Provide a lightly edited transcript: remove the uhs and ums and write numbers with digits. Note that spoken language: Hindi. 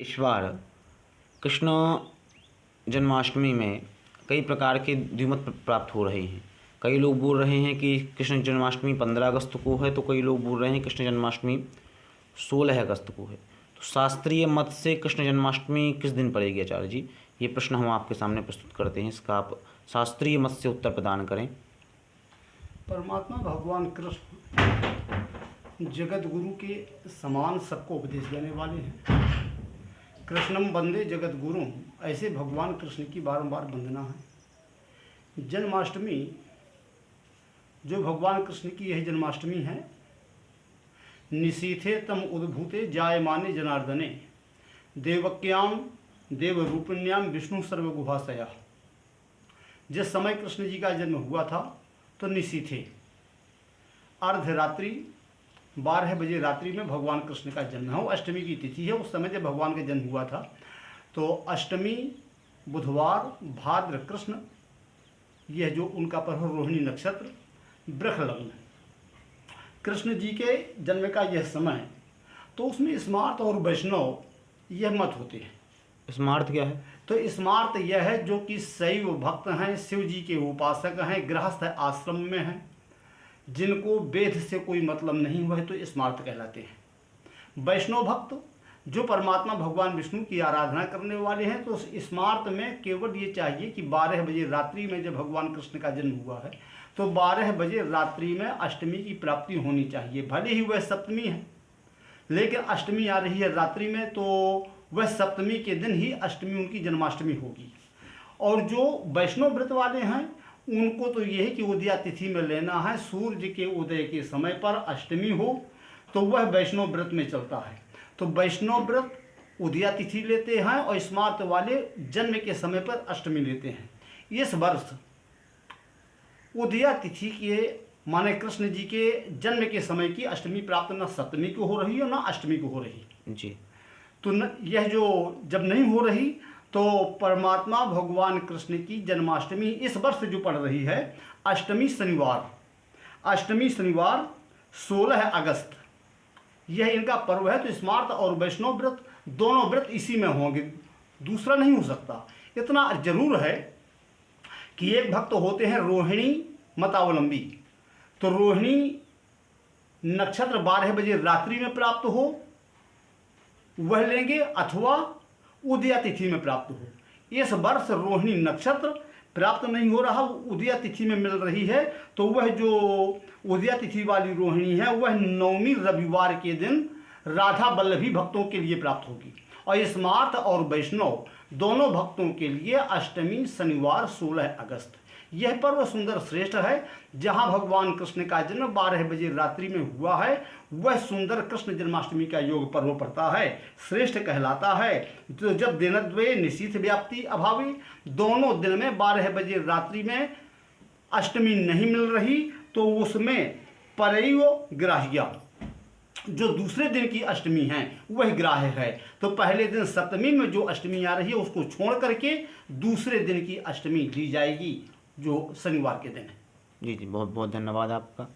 इस बार कृष्ण जन्माष्टमी में कई प्रकार के द्विमत प्राप्त हो रहे हैं। कई लोग बोल रहे हैं कि कृष्ण जन्माष्टमी 15 अगस्त को है, तो कई लोग बोल रहे हैं कृष्ण जन्माष्टमी 16 अगस्त को है। तो शास्त्रीय मत से कृष्ण जन्माष्टमी किस दिन पड़ेगी आचार्य जी? ये प्रश्न हम आपके सामने प्रस्तुत करते हैं, इसका आप शास्त्रीय मत से उत्तर प्रदान करें। परमात्मा भगवान कृष्ण जगत गुरु के समान सबको उपदेश देने वाले हैं। कृष्णम वंदे जगत गुरु, ऐसे भगवान कृष्ण की बारंबार वंदना है। जन्माष्टमी जो भगवान कृष्ण की यह जन्माष्टमी है, निशीथे तम उद्भूते जायमाने जनार्दने देवक्याम देवरूपिण्याम विष्णु सर्वगुहाशया। जिस समय कृष्ण जी का जन्म हुआ था तो निशीथे अर्धरात्रि 12 बजे रात्रि में भगवान कृष्ण का जन्म है। वो अष्टमी की तिथि है। उस समय जब भगवान का जन्म हुआ था तो अष्टमी बुधवार भाद्र कृष्ण, यह जो उनका पर्व रोहिणी नक्षत्र वृष लग्न, कृष्ण जी के जन्म का यह समय, तो उसमें स्मार्त और वैष्णव यह मत होते हैं। स्मार्त क्या है? तो स्मार्त यह है जो कि शैव भक्त हैं, शिव जी के उपासक हैं, गृहस्थ आश्रम में हैं, जिनको वेद से कोई मतलब नहीं हुआ है, तो स्मार्त कहलाते हैं। वैष्णव भक्त जो परमात्मा भगवान विष्णु की आराधना करने वाले हैं, तो स्मार्त में केवल ये चाहिए कि 12 बजे रात्रि में जब भगवान कृष्ण का जन्म हुआ है तो 12 बजे रात्रि में अष्टमी की प्राप्ति होनी चाहिए। भले ही वह सप्तमी है, लेकिन अष्टमी आ रही है रात्रि में, तो वह सप्तमी के दिन ही अष्टमी उनकी जन्माष्टमी होगी। और जो वैष्णव व्रत वाले हैं उनको तो यह है कि उदया तिथि में लेना है, सूर्य के उदय के समय पर अष्टमी हो तो वह वैष्णव व्रत में चलता है। तो वैष्णव व्रत उदया तिथि लेते हैं और स्मार्त वाले जन्म के समय पर अष्टमी लेते हैं। इस वर्ष उदया तिथि के माने कृष्ण जी के जन्म के समय की अष्टमी प्राप्त न सप्तमी को हो रही है न अष्टमी को हो रही जी। तो यह जो जब नहीं हो रही तो परमात्मा भगवान कृष्ण की जन्माष्टमी इस वर्ष जो पड़ रही है अष्टमी शनिवार 16 अगस्त, यह इनका पर्व है। तो स्मार्त और वैष्णव व्रत दोनों व्रत इसी में होंगे, दूसरा नहीं हो सकता। इतना जरूर है कि एक भक्त होते हैं रोहिणी मतावलंबी, तो रोहिणी नक्षत्र 12 बजे रात्रि में प्राप्त हो वह लेंगे, अथवा उदया तिथि में प्राप्त हो। इस वर्ष रोहिणी नक्षत्र प्राप्त नहीं हो रहा, उदया तिथि में मिल रही है, तो वह जो उदया तिथि वाली रोहिणी है वह 9वीं रविवार के दिन राधा वल्लभी भक्तों के लिए प्राप्त होगी। और स्मार्त और वैष्णव दोनों भक्तों के लिए अष्टमी शनिवार 16 अगस्त, यह पर्व सुंदर श्रेष्ठ है। जहां भगवान कृष्ण का जन्म 12 बजे रात्रि में हुआ है, वह सुंदर कृष्ण जन्माष्टमी का योग पर्व पड़ता है, श्रेष्ठ कहलाता है। तो जब दिनद्वये निशीथ व्याप्ति अभावी, दोनों दिन में 12 बजे रात्रि में अष्टमी नहीं मिल रही, तो उसमें परैव ग्राह्य, जो दूसरे दिन की अष्टमी है वह ग्राह्य है। तो पहले दिन सप्तमी में जो अष्टमी आ रही है उसको छोड़ करके दूसरे दिन की अष्टमी ली जाएगी, जो शनिवार के दिन है। जी जी, बहुत बहुत धन्यवाद आपका।